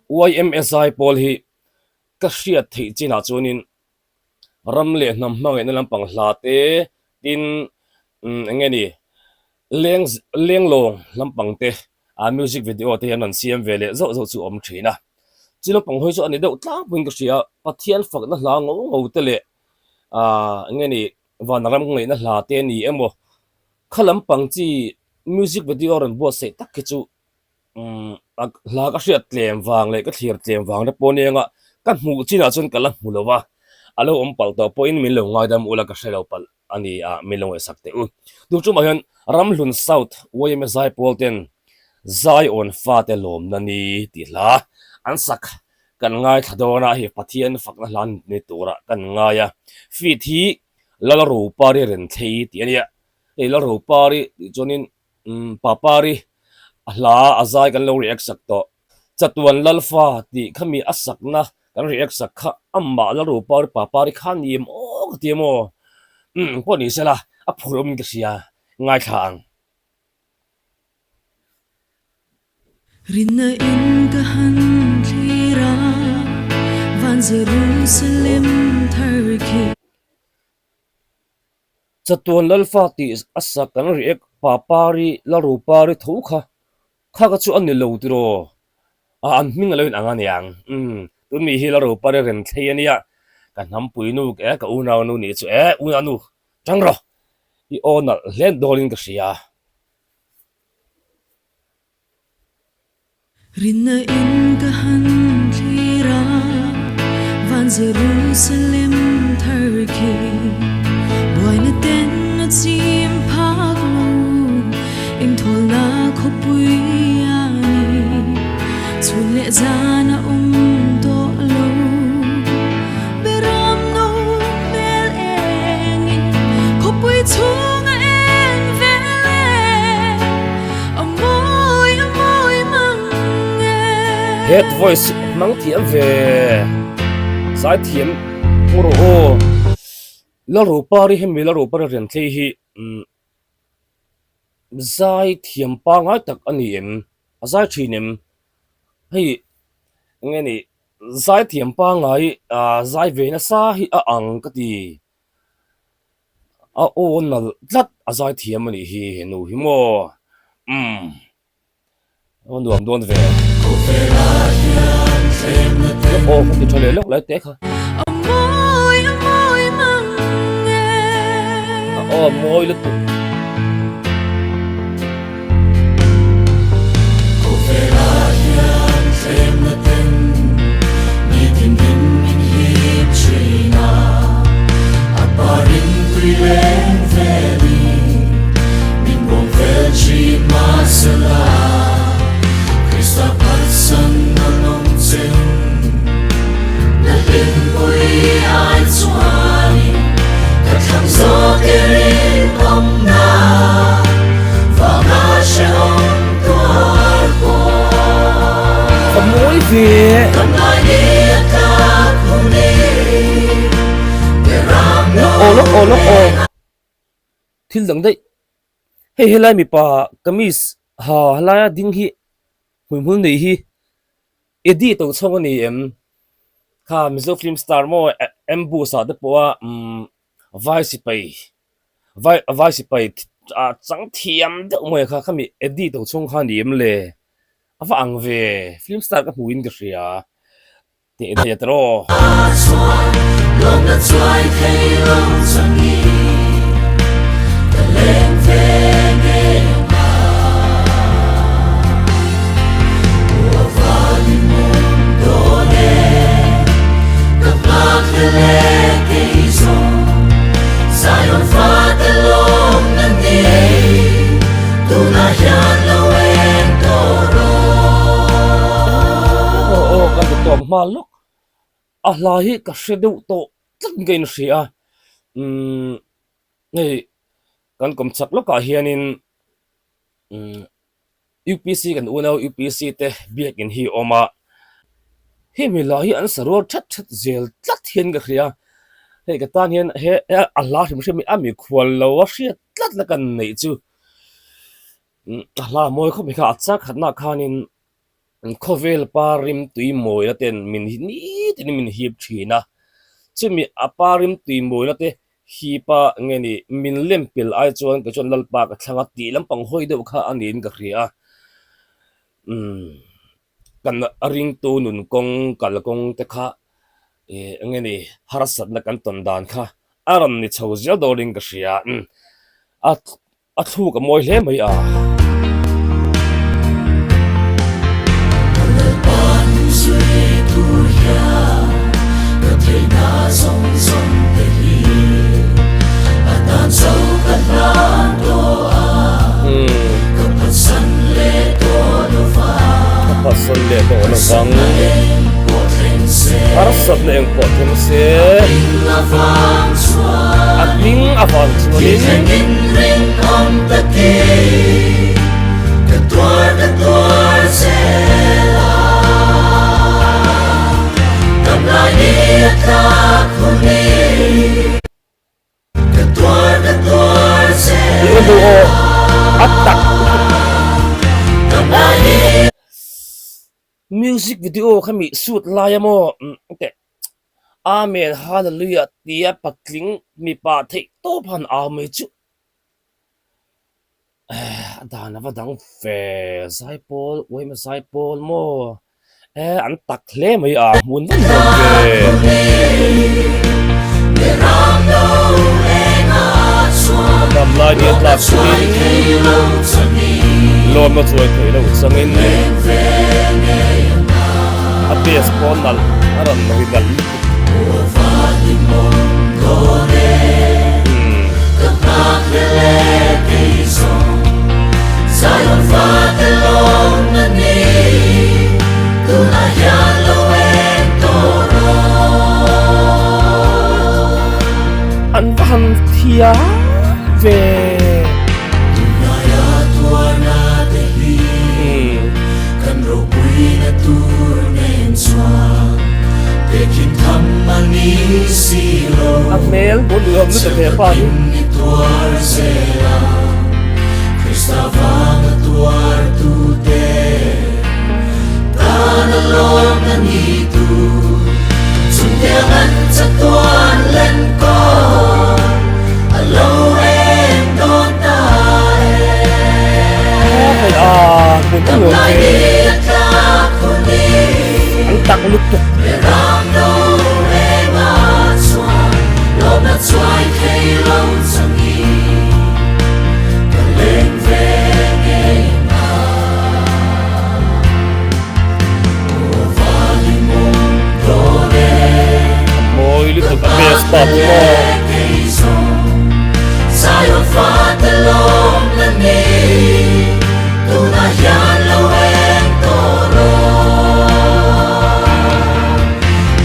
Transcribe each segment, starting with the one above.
YMSI Paul hi ka hriat thei china chunin ramle hnam hmangai na lampang hlate tin engeni leng leng long lampang te a music video te an siam vele zo zo chu om thina chilo pang hoi chu ani deuh tlang pun ka hria pathian fak na hla ngo ngo te le a engeni van ram ngai na hla te ni emo khalam pang chi music video ran bo se tak ke chu hla ka hriat tlem wang le ka thlir tlem wang na pone nga kan hmu china chun kala hmu lowa alo om pal to point min lo ngai dam ula ka hrelo pal ani a milong e sakte u du chu ma hian ramlun south wayme zai polten zai on fa te lom na ni ti hla an sak kan ngai thadona hi pathian fakna hlan ni tura kan ngaia fi thi lalaro pari ren thei ti ania e lalaro pari chonin papari hla azai kan lo react sak to chatuan lalfa ti khami asakna kan react sak kha amma lalaro pari papari khan yem o ti mo poni sela a phurum ki sia ngai thang rinna in ka han thira van Jerusalem tharki chatuan lalfa ti asak kan react papari laro pari thokha kha ka chu an lo tiro a an hming lo in angan yang tun mi hi laro pari ren thei ania kan ham puinu ke ka una nu ni chu una nu changro I ona len dolin ka sia rinna in ka han thira van Jerusalem tharki boy na ten na chim phak lo in thol na khopui ani chun le jana to lo beram no bel engin khopui chunga en vele amoy amoy mange head voice mang thiam ve sai thiam puro o laro pari hem laro pari ren thei hi zai thiam pa ngai tak ani em azai thinem hei ngeni zai thiam pa ngai zai ve na sa hi a ang ka ti a onal tlat azai thiam ani hi nu hi mo on duam don ve o ti thole lok lai te kha amoy amoy mange o moi lu moi về lok o thil dang dei hei helai mi pa kamis ha halaya ding hi hmun nei hi edi to chong ani kha mizo film star mo embu sa de po vai si pai chang thiam de moi kha khami edi to chong kha ni le awa ang ve film star ka huin ka ria te de tro long na chuai thei long changi the leng ve nge ma o va ni mon do ne the block the leg is on Zion fa the long na ni tu na hian lo en to ro o ka to ma lok a la hi ka hredu to tlak ngein hria nei kan kom chak lo ka hianin UPC kan uno UPC te biakin hi oma he mi la hi an saror that that zel tlat hian ka hria hei ka tan hian he Allah hrim hrim ami khwal lo wa hria tlat la kan nei chu Allah moi kho mi kha acha khatna khanin khovel parim tui moi la ten min hi ni tin min hiệp thina chumi aparim tui moi la te hi pa nge ni min lempil ai chuan ka chon lalpa ka thlanga ti lampang hoi deuh kha anin ka hria kan ring tu nun kong kal kong te kha nge ni harasat na kan ton dan kha aram ni chho zia doring ka hria a thu ka moi hle mai a Suy tu ya Cơ thể na song song te hi Atan sâu cắt lan do a Cơ pat san le do do fa pason le to na wang Em ko thêm se harasat na eng po them se Ing la vang chua at ning avan chuanin Thiên in ring om ta ki Cơ tuar se la Cầm lại đi ta khuni Cơ tuar se Iwan duo at tak Cầm lại đi music video kami shoot laya mo okay amen hallelujah tia patling mi pa thei to phan a me chu dana va dang fe sai pol oi ma sai pol mo an tak hle mai a mun van ve Để ram đâu em a chua nam lai ni la Xoay suin cây lâu chân đi lom na chuai thei lo sangin Em về nghe a bes pon nal aran no gal Mùa và tình mong đô đê Cấp bạc lê lê cây sông Zion và tê lông nà ni Tu na ya lâu em tô rô an van thia ve Tu na ya tua na te hi Kan ro quy na tur nên choang Đểkin thăm mà ni si lo a mel bo lu am nu te ve pa ni Ni tuar se la Krista vang tuar tu te Ta na lom na ni tu Chung tiang an cha tuan lên con A lâu em đón ta ai a mun Cầm nu lại ve đi ta khôn đi an tak lu tuk Để ram đâu em a choang Lom na choai khay lâu chẳng nghi Cần lên về nghe mà Mùa và linh môn đô đê moi lu tuk a bes pa mo Cây sông Zion pha tê lom na ni Tu na ya lâu em tô rô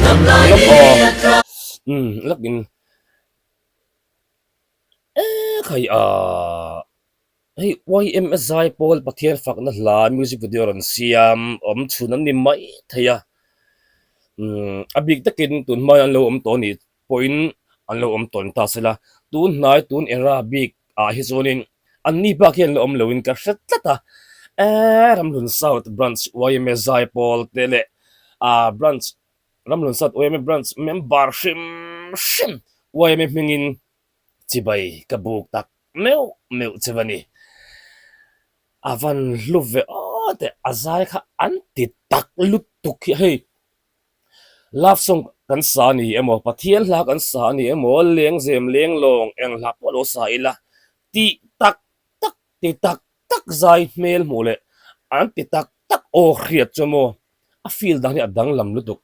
Cầm lại đi ta lắc in khai a hey YMSI Paul Pathian fak na la music video ran siam chun an ni mai theya abik takin tun mai an lo to ni point an lo ton ta sela tun nai tun era big a hi zonin an ni ba khian lo lo in ka hret tlata ramlun south branch YMSI Paul tele branch ramlun south YM branch member shim YM mingin chibai kabuk tak meu chewani avan luve te azai kha anti tak lut tuk hi hey love song kan sa ni emo pathian la kan sa ni emo leng zem leng long eng la polo sa ila ti tak tak ti tak tak zai mel mole anti tak tak o khriat chomo a feel dang ni adang lam lutuk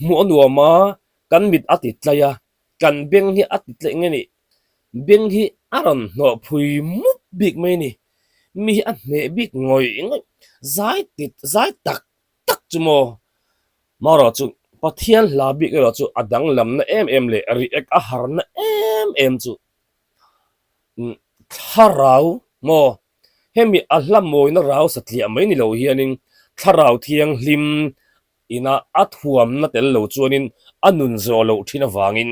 mu anuama kan mit atitlaya kan beng hi atitle ngeni beng hi aron no phui mu big mai ni mi an ne big ngoi ngoi zai tak tak chumo maro chu pathian la big ro chu adang lam na em le react a har na em chu tharau mo hemi ahlam moi na rau satli mai ni lo hianin tharau thiang hlim ina athuam na tel lo chuanin anun zo lo thina wangin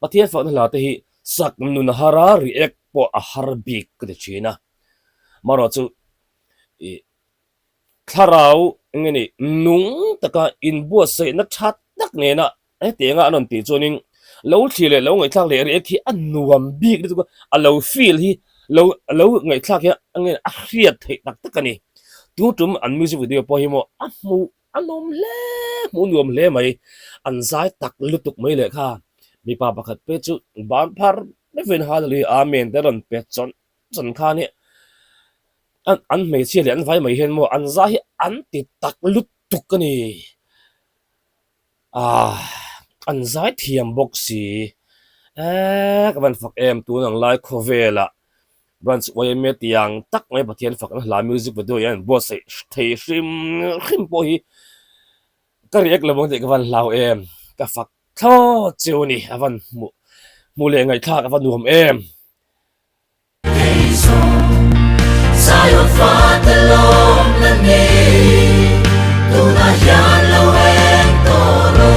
pathian fa na la te hi sak nun hara react po a har big ka de china maro chu tharau ngani nung taka in bua sei na that tak ne na te nga anon ti chuanin lo thile lo ngai thlak le ri khi an nuam bik ri chu a lo feel hi lo ngai thlak ya angen a hriat thei tak tak ani tu tum an music video po hi mo a mu anom le mu nuam le mai an zai tak lutuk mai le kha mi pa pakhat pe chu ban phar me ven halali amen te ron pe chon kha ni an mei chia le an vai mai hen mo an za hi an ti tak lutuk ani an zai thiam bok si ka ban fak em tu nang lai khovela branch way me tiang tak mai pathian fak la music video yan bo sei thei hrim po hi ka riak lawang te ka van lau em ka fak tho chiu ni avan mu le ngai thak avan nuam em Zion Fatalom na ni Tunayan laweng toro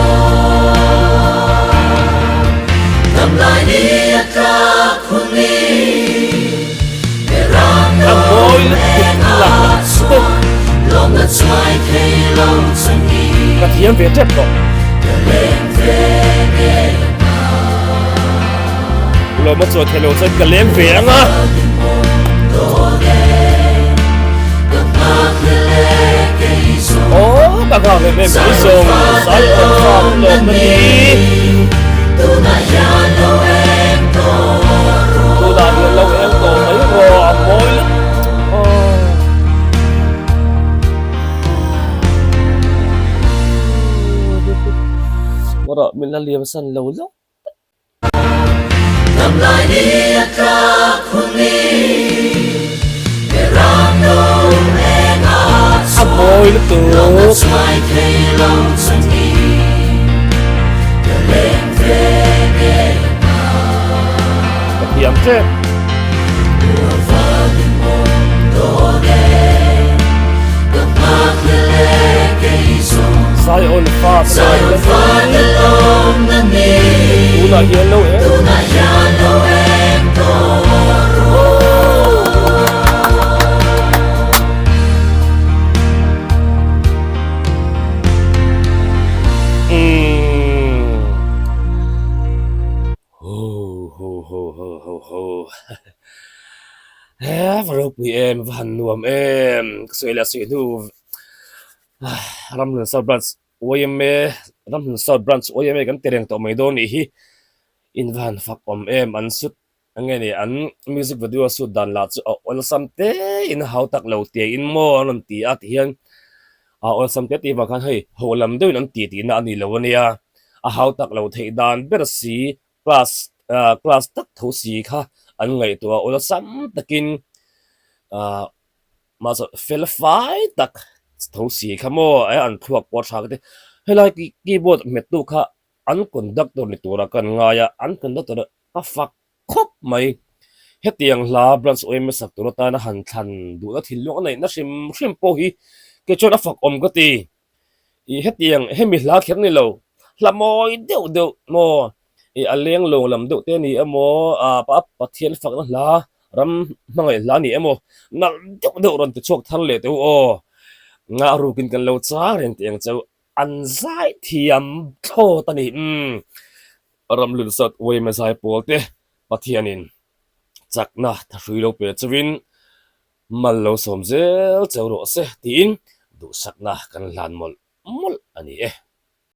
Damlay ni at kakhuni Perang amoy nong at suwan Long at suway kay long sangi ka thiam ve tep ko Galing vene lo ma chu thelo chen ka leng ve anga oh ka ga ve me song sai on fam lo ma ni Tunayan laweng toro tu da ni lo em to mai ro amoy wara min la liam san lo lo Damlay ni at kakhuni Perang nong at suwan amoy lu tu Long at suway kay long sangi Galing vene ka thiam tep sai on fa Zion Fatalom na ni tu la hian lo em Tunayan laweng toro ho varo pi em van nuam em soi la soi nu ram lun sa branch oyeme ram lun sa branch oyeme kan tereng to mai do ni hi in van fak om em an sut angeni an music video su dan la chu on samte in how tak lo te in mo anon ti at hian on samte ti wa khan hei holam do in an ti na ani lo ania a how tak lo thei dan ber si class tak tho si kha an ngai to on sam takin ma so fel fai tak tho si kha mo ai an thuak po thak te helai keyboard met tu kha an conductor ni tura kan nga ya an conductor a fak khop mai hetiang la branch oi me sak tur ta na han than du na thil lo nei na sim po hi ke chon a fak om ka ti i hetiang hemi hla kher ni lo hlamoi deuh mo i aleng lo lam deuh te ni amo pa pathian fak na hla ram mangai hla ni amo nal deuh ron te chok than le te o nga ru kin kan lo cha reng tiang chau an zai thiam tho tani ram lun sat wei ma sai pol te pathianin chakna thrui lo pe chawin mal lo som zel chawro se tin du sakna kan hlan mol ani